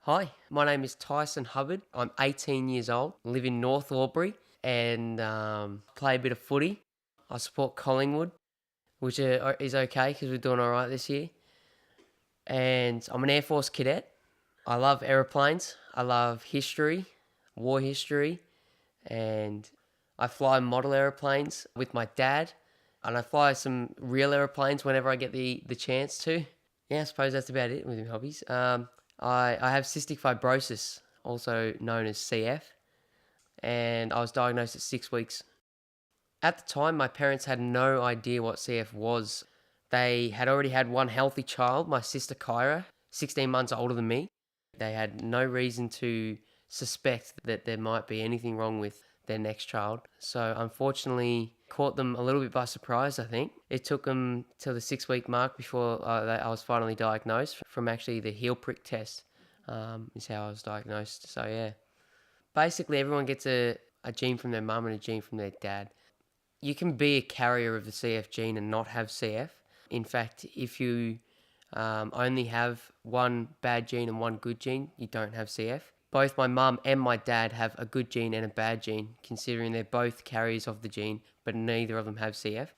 Hi, my name is Tyson Hubbard. I'm 18 years old, live in North Albury, and play a bit of footy. I support Collingwood, which is okay because we're doing all right this year. And I'm an Air Force cadet. I love aeroplanes. I love history, war history, and I fly model aeroplanes with my dad. And I fly some real aeroplanes whenever I get the chance to. Yeah, I suppose that's about it with my hobbies. I have cystic fibrosis, also known as CF, and I was diagnosed at 6 weeks. At the time, my parents had no idea what CF was. They had already had one healthy child, my sister Kyra, 16 months older than me. They had no reason to suspect that there might be anything wrong with their next child. So unfortunately, caught them a little bit by surprise, I think. It took them till the 6 week mark before I was finally diagnosed from actually the heel prick test, is how I was diagnosed. So yeah, basically everyone gets a gene from their mum and a gene from their dad. You can be a carrier of the CF gene and not have CF. In fact, if you only have one bad gene and one good gene, you don't have CF. Both my mum and my dad have a good gene and a bad gene, considering they're both carriers of the gene, but neither of them have CF.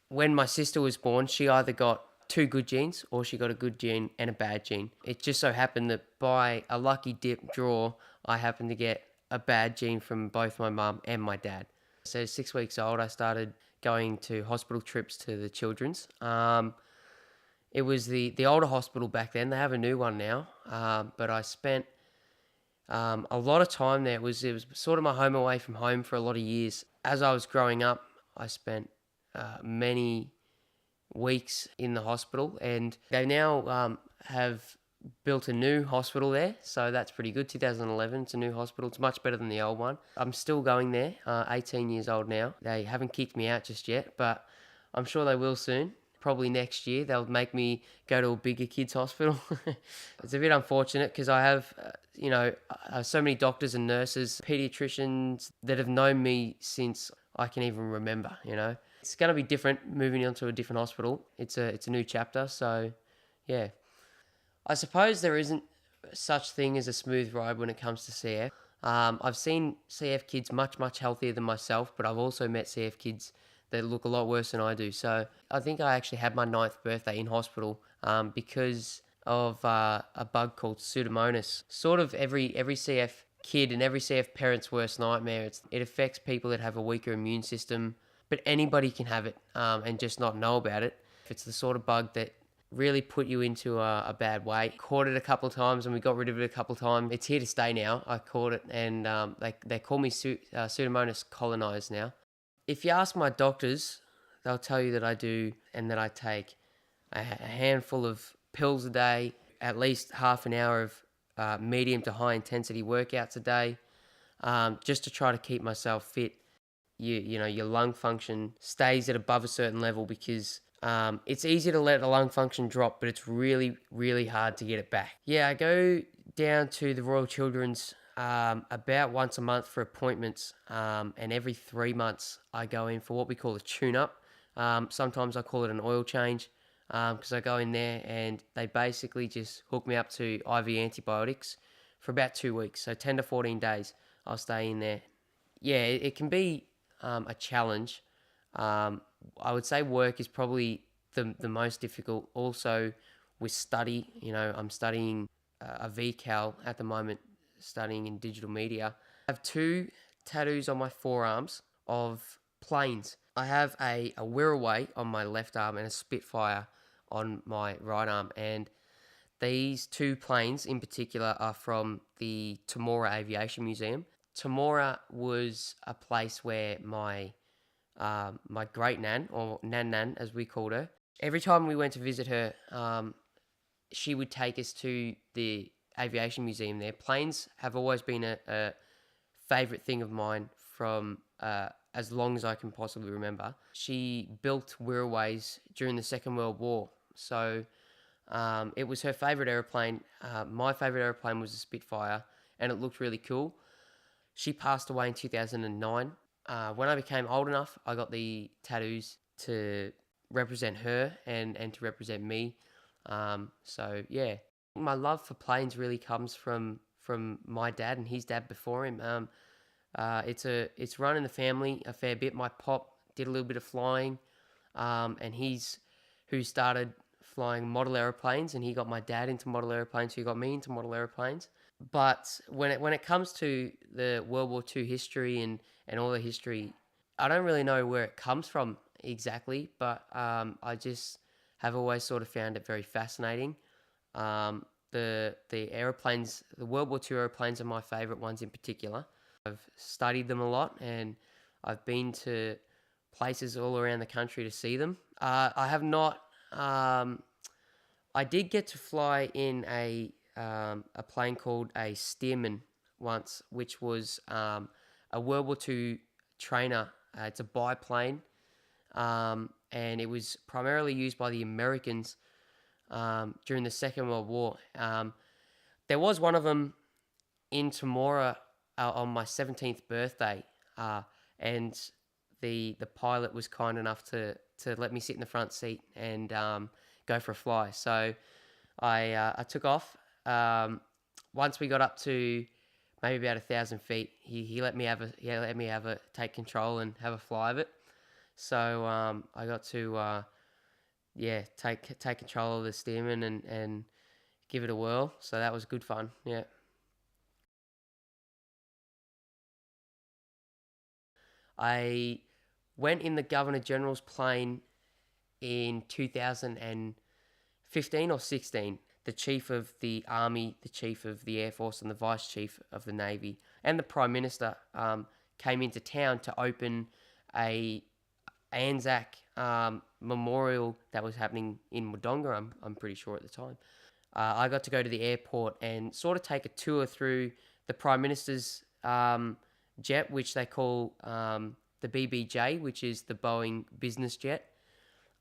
When my sister was born, she either got two good genes or she got a good gene and a bad gene. It just so happened that by a lucky dip draw, I happened to get a bad gene from both my mum and my dad. So 6 weeks old, I started going to hospital trips to the children's. It was the older hospital back then. They have a new one now, but I spent a lot of time there. It was sort of my home away from home for a lot of years. As I was growing up, I spent many weeks in the hospital, and they now have built a new hospital there, so that's pretty good. 2011, it's a new hospital. It's much better than the old one. I'm still going there, 18 years old now. They haven't kicked me out just yet, but I'm sure they will soon. Probably next year they'll make me go to a bigger kids hospital. It's a bit unfortunate because I have, so many doctors and nurses, pediatricians that have known me since I can even remember. It's going to be different moving on to a different hospital. It's a new chapter, so yeah. I suppose there isn't such thing as a smooth ride when it comes to CF. I've seen CF kids much, much healthier than myself, but I've also met CF kids that look a lot worse than I do. So I think I actually had my 9th birthday in hospital because of a bug called Pseudomonas. Sort of every CF kid and every CF parent's worst nightmare. It affects people that have a weaker immune system, but anybody can have it and just not know about it. It's the sort of bug that really put you into a bad way. Caught it a couple of times and we got rid of it a couple of times. It's here to stay now. I caught it and they call me Pseudomonas colonized now. If you ask my doctors, they'll tell you that I do and that I take a handful of pills a day, at least half an hour of medium to high intensity workouts a day, just to try to keep myself fit. Your lung function stays at above a certain level because it's easy to let the lung function drop, but it's really, really hard to get it back. Yeah, I go down to the Royal Children's about once a month for appointments, and every 3 months I go in for what we call a tune-up. Sometimes I call it an oil change because I go in there and they basically just hook me up to IV antibiotics for about 2 weeks. So 10 to 14 days I'll stay in there. Yeah, it can be a challenge. I would say work is probably the most difficult. Also with study, I'm studying a VCAL at the moment, studying in digital media. I have two tattoos on my forearms of planes. I have a Wirraway on my left arm and a Spitfire on my right arm. And these two planes in particular are from the Temora Aviation Museum. Temora was a place where my great nan, or Nan Nan as we called her, every time we went to visit her, she would take us to the aviation museum there. Planes have always been a favourite thing of mine from as long as I can possibly remember. She built Wirraways during the Second World War, so it was her favourite aeroplane. My favourite aeroplane was a Spitfire, and it looked really cool. She passed away in 2009. When I became old enough, I got the tattoos to represent her and to represent me. So yeah, My love for planes really comes from my dad and his dad before him. It's run in the family a fair bit. My pop did a little bit of flying, and he's who started flying model airplanes, and he got my dad into model airplanes, who got me into model airplanes. But when it comes to the World War II history and all the history, I don't really know where it comes from exactly, but I just have always sort of found it very fascinating. Um, the aeroplanes, the World War II airplanes are my favourite ones in particular. I've studied them a lot, and I've been to places all around the country to see them. I have not. I did get to fly in a plane called a Stearman once, which was a World War II trainer. It's a biplane, and it was primarily used by the Americans during the Second World War. There was one of them in Tamora on my 17th birthday, and the pilot was kind enough to let me sit in the front seat and go for a fly. So I took off. Once we got up to maybe about 1,000 feet, he let me have a take control and have a fly of it. So I got to take control of the Stearman and give it a whirl. So that was good fun. Yeah. I went in the Governor General's plane in 2015 or 16. The Chief of the Army, the Chief of the Air Force, and the Vice Chief of the Navy, and the Prime Minister came into town to open a Anzac memorial that was happening in Wodonga, I'm pretty sure at the time. I got to go to the airport and sort of take a tour through the Prime Minister's jet, which they call the BBJ, which is the Boeing business jet,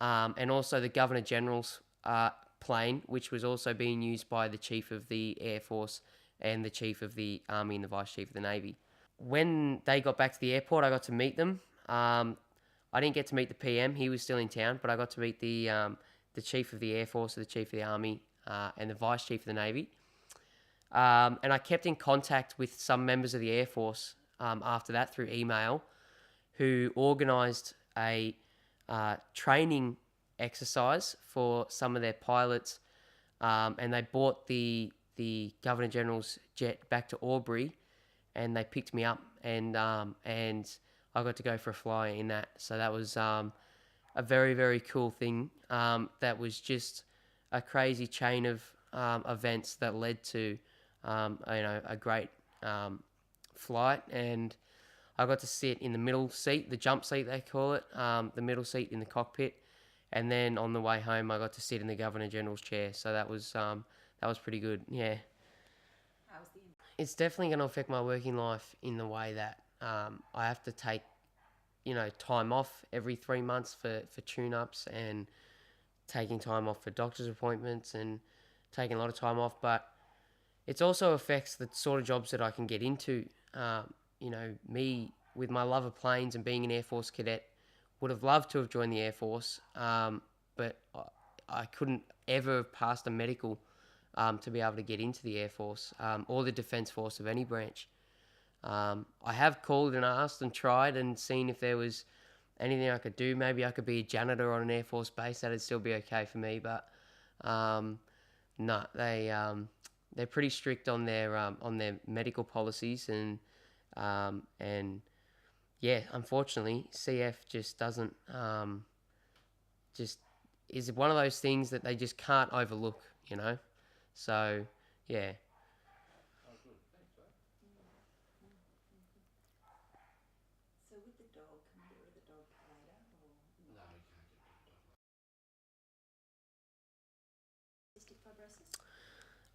and also the Governor General's plane, which was also being used by the Chief of the Air Force and the Chief of the Army and the Vice Chief of the Navy. When they got back to the airport, I got to meet them. I didn't get to meet the PM; he was still in town, but I got to meet the Chief of the Air Force, the Chief of the Army, and the Vice Chief of the Navy. And I kept in contact with some members of the Air Force after that through email, who organised a training exercise for some of their pilots, and they brought the Governor General's jet back to Albury, and they picked me up, and I got to go for a fly in that. So that was a very, very cool thing. That was just a crazy chain of events that led to a great flight, and I got to sit in the middle seat, the jump seat they call it, the middle seat in the cockpit, and then on the way home I got to sit in the Governor General's chair. So that was pretty good. Yeah, it's definitely going to affect my working life in the way that I have to take time off every 3 months for tune-ups, and taking time off for doctor's appointments, and taking a lot of time off. But it also affects the sort of jobs that I can get into. Me with my love of planes and being an Air Force cadet, would have loved to have joined the Air Force, but I couldn't ever have passed a medical to be able to get into the Air Force or the Defence Force of any branch. I have called and asked and tried and seen if there was anything I could do. Maybe I could be a janitor on an Air Force base. That'd still be okay for me. But no, they're pretty strict on their medical policies, and yeah, unfortunately, CF just doesn't just is one of those things that they just can't overlook. So yeah.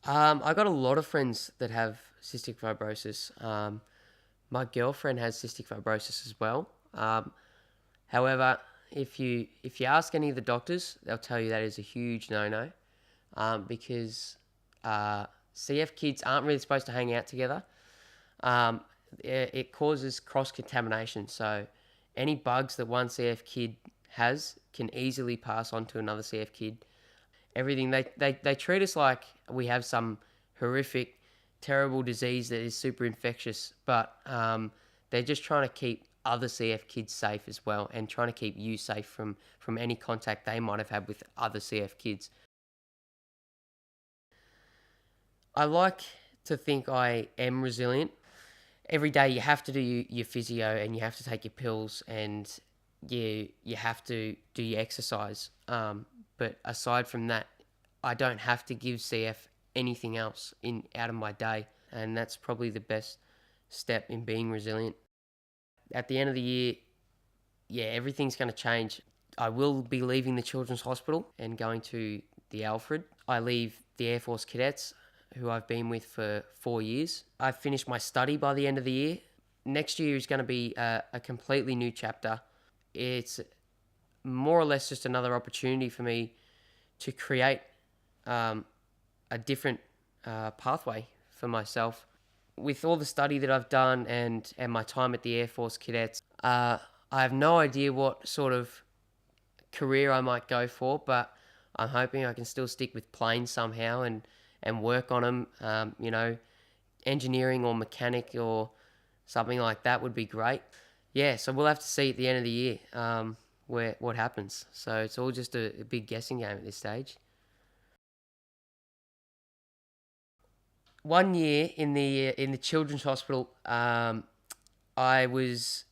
I got a lot of friends that have cystic fibrosis. My girlfriend has cystic fibrosis as well. However, if you ask any of the doctors, they'll tell you that is a huge no-no, because CF kids aren't really supposed to hang out together. It causes cross-contamination, so any bugs that one CF kid has can easily pass on to another CF kid. everything. They treat us like we have some horrific, terrible disease that is super infectious, but they're just trying to keep other CF kids safe as well, and trying to keep you safe from any contact they might have had with other CF kids. I like to think I am resilient. Every day you have to do your physio, and you have to take your pills, and you have to do your exercise. But aside from that, I don't have to give CF anything else in out of my day, and that's probably the best step in being resilient. At the end of the year, yeah, everything's going to change. I will be leaving the Children's Hospital and going to the Alfred. I leave the Air Force Cadets, who I've been with for 4 years. I finished my study by the end of the year. Next year is going to be a completely new chapter. It's more or less just another opportunity for me to create a different pathway for myself. With all the study that I've done and my time at the Air Force Cadets, I have no idea what sort of career I might go for, but I'm hoping I can still stick with planes somehow and work on them. Engineering or mechanic or something like that would be great. Yeah, so we'll have to see at the end of the year what happens. So it's all just a big guessing game at this stage. 1 year in the Children's Hospital, it was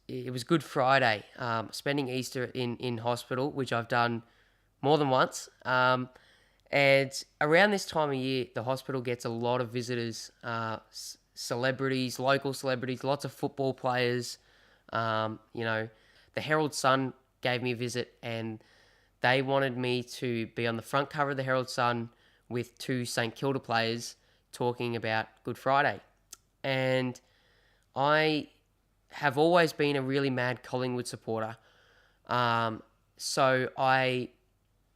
Good Friday, spending Easter in hospital, which I've done more than once. And around this time of year, the hospital gets a lot of visitors, celebrities, local celebrities, lots of football players. The Herald Sun gave me a visit, and they wanted me to be on the front cover of the Herald Sun with two St Kilda players talking about Good Friday. And I have always been a really mad Collingwood supporter. So I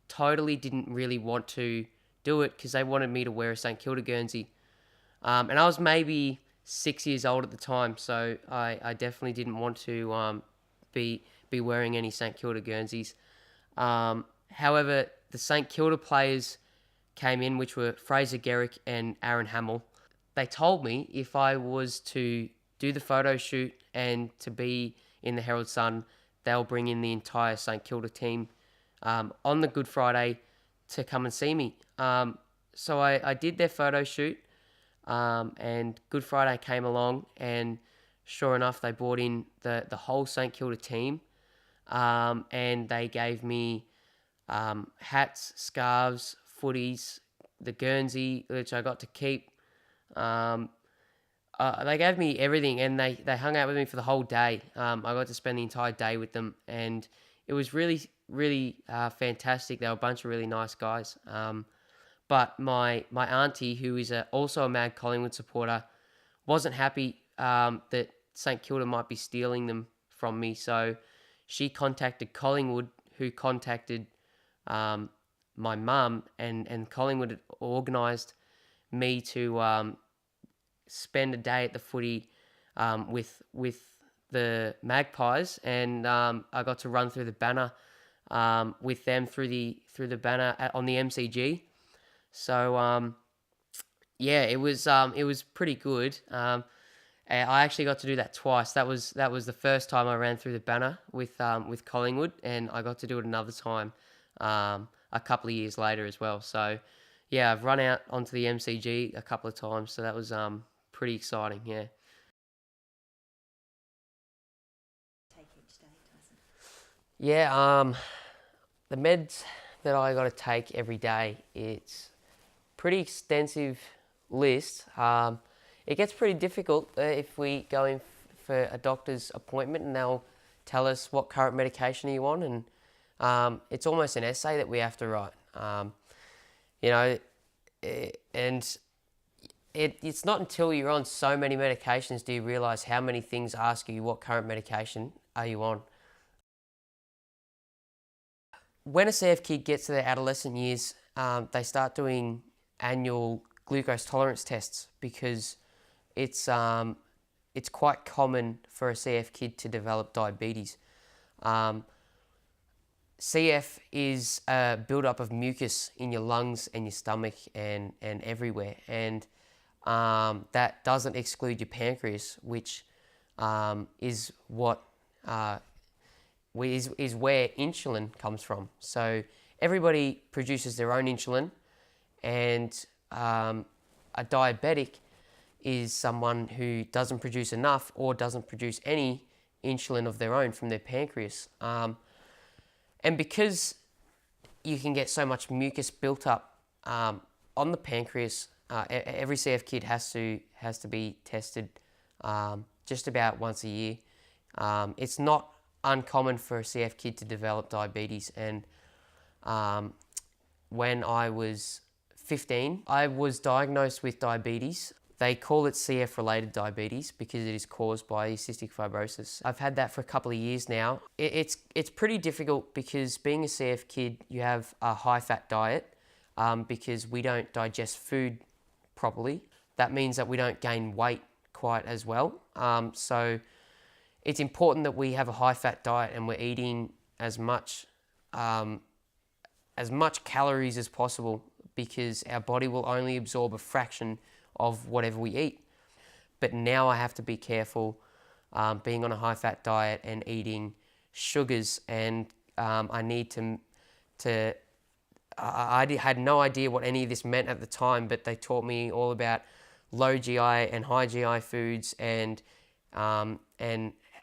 totally didn't really want to do it because they wanted me to wear a St Kilda Guernsey. And I was maybe 6 years old at the time, so I definitely didn't want to be wearing any St Kilda Guernseys. However, the St Kilda players came in, which were Fraser Garrick and Aaron Hamill. They told me if I was to do the photo shoot and to be in the Herald Sun, they'll bring in the entire St Kilda team on the Good Friday to come and see me. So I did their photo shoot, and Good Friday came along, and sure enough, they brought in the whole St Kilda team, and they gave me hats, scarves, footies, the Guernsey, which I got to keep. They gave me everything, and they hung out with me for the whole day. I got to spend the entire day with them, and it was really, really fantastic. They were a bunch of really nice guys. But my auntie, who is also a mad Collingwood supporter, wasn't happy that St Kilda might be stealing them from me. So she contacted Collingwood, who contacted my mum, and Collingwood had organised me to spend a day at the footy with the Magpies, and I got to run through the banner with them through the banner on the MCG. So it was pretty good. And I actually got to do that twice. That was the first time I ran through the banner with Collingwood, and I got to do it another time a couple of years later as well. So yeah, I've run out onto the MCG a couple of times, so that was pretty exciting. Yeah. Take each day, Tyson? Yeah. The meds that I got to take every day, it's pretty extensive list. It gets pretty difficult if we go in for a doctor's appointment and they'll tell us what current medication you on, and it's almost an essay that we have to write. And it's not until you're on so many medications do you realise how many things ask you what current medication are you on. When a CF kid gets to their adolescent years, they start doing annual glucose tolerance tests because it's quite common for a CF kid to develop diabetes. CF is a buildup of mucus in your lungs and your stomach and everywhere, and that doesn't exclude your pancreas, which is what is where insulin comes from. So everybody produces their own insulin, and a diabetic is someone who doesn't produce enough or doesn't produce any insulin of their own from their pancreas. And because you can get so much mucus built up on the pancreas, every CF kid has to be tested just about once a year. It's not uncommon for a CF kid to develop diabetes, and when I was 15, I was diagnosed with diabetes. They call it CF-related diabetes because it is caused by cystic fibrosis. I've had that for a couple of years now. It's pretty difficult because being a CF kid, you have a high-fat diet because we don't digest food properly. That means that we don't gain weight quite as well. So it's important that we have a high-fat diet and we're eating as much calories as possible, because our body will only absorb a fraction of whatever we eat. But now I have to be careful being on a high-fat diet and eating sugars, and I need to I had no idea what any of this meant at the time, but they taught me all about low GI and high GI foods, and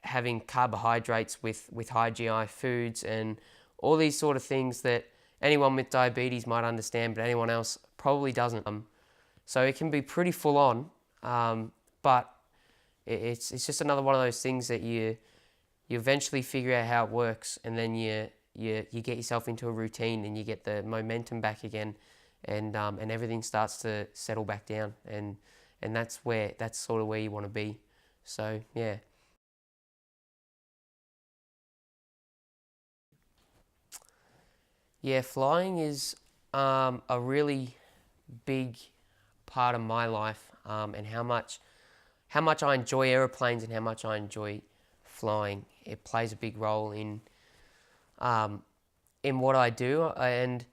having carbohydrates with high GI foods, and all these sort of things that anyone with diabetes might understand, but anyone else probably doesn't. So it can be pretty full on, but it's just another one of those things that you eventually figure out how it works, and then you get yourself into a routine and you get the momentum back again, and everything starts to settle back down, and that's sort of where you want to be. So yeah. Yeah, flying is a really big part of my life, and how much I enjoy aeroplanes and how much I enjoy flying. It plays a big role in what I do, and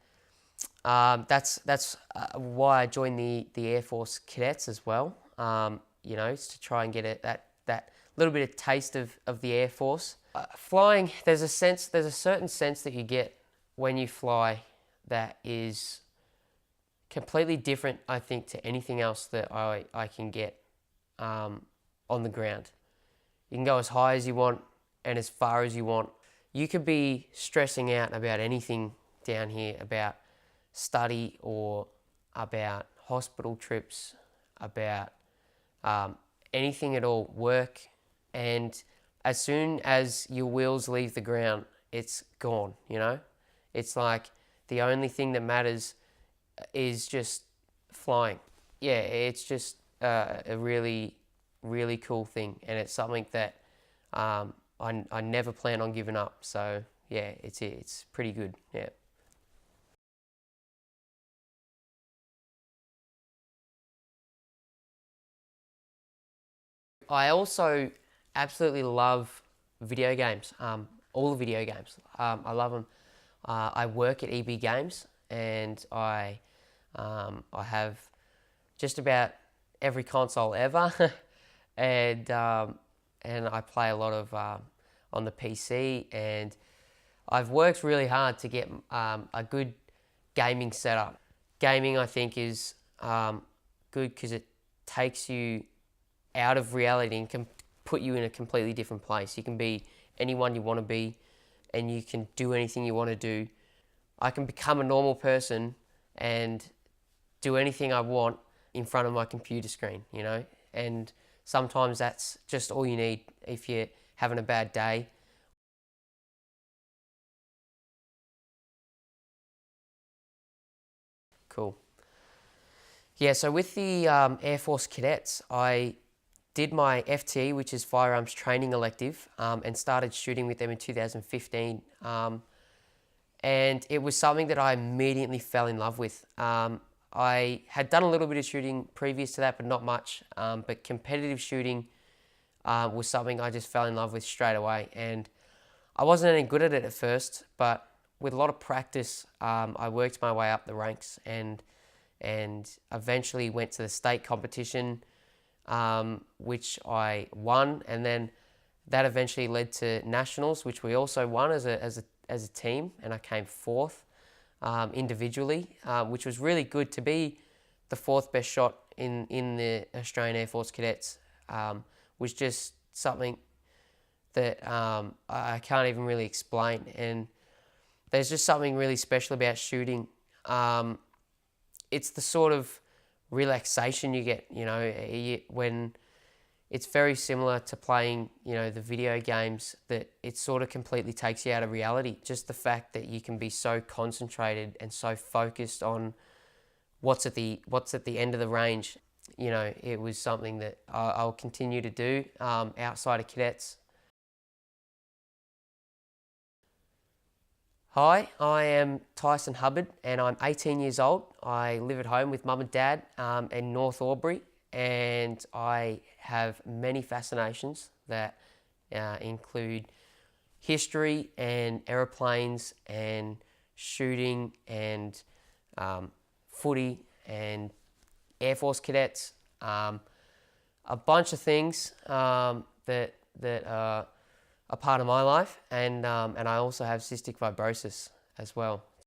that's why I joined the Air Force Cadets as well. It's to try and get that little bit of taste of the Air Force. Flying, there's a certain sense that you get when you fly that is completely different, I think, to anything else that I can get on the ground. You can go as high as you want and as far as you want. You could be stressing out about anything down here, about study or about hospital trips, about anything at all, work, and as soon as your wheels leave the ground, it's gone, It's like the only thing that matters is just flying. Yeah, it's just a really, really cool thing, and it's something that I never plan on giving up. So yeah, it's pretty good. Yeah. I also absolutely love video games. All the video games. I love them. I work at EB Games, and I have just about every console ever, and I play a lot of on the PC, and I've worked really hard to get a good gaming setup. Gaming, I think, is good because it takes you out of reality and can put you in a completely different place. You can be anyone you want to be, and you can do anything you want to do. I can become a normal person and do anything I want in front of my computer screen, and sometimes that's just all you need if you're having a bad day. Cool. Yeah, so with the Air Force Cadets, I did my FTE, which is Firearms Training Elective, and started shooting with them in 2015. And it was something that I immediately fell in love with. I had done a little bit of shooting previous to that, but not much. But competitive shooting was something I just fell in love with straight away. And I wasn't any good at it at first, but with a lot of practice, I worked my way up the ranks and eventually went to the state competition, which I won, and then that eventually led to nationals, which we also won as a team, and I came fourth individually, which was really good to be the fourth best shot in the Australian Air Force Cadets. Was just something that I can't even really explain, and there's just something really special about shooting. It's the sort of relaxation you get, when it's very similar to playing, the video games, that it sort of completely takes you out of reality. Just the fact that you can be so concentrated and so focused on what's at the end of the range. It was something that I'll continue to do outside of cadets. Hi, I am Tyson Hubbard and I'm 18 years old. I live at home with mum and dad in North Albury, and I have many fascinations that include history and aeroplanes and shooting and footy and Air Force cadets, a bunch of things that are a part of my life, and I also have cystic fibrosis as well.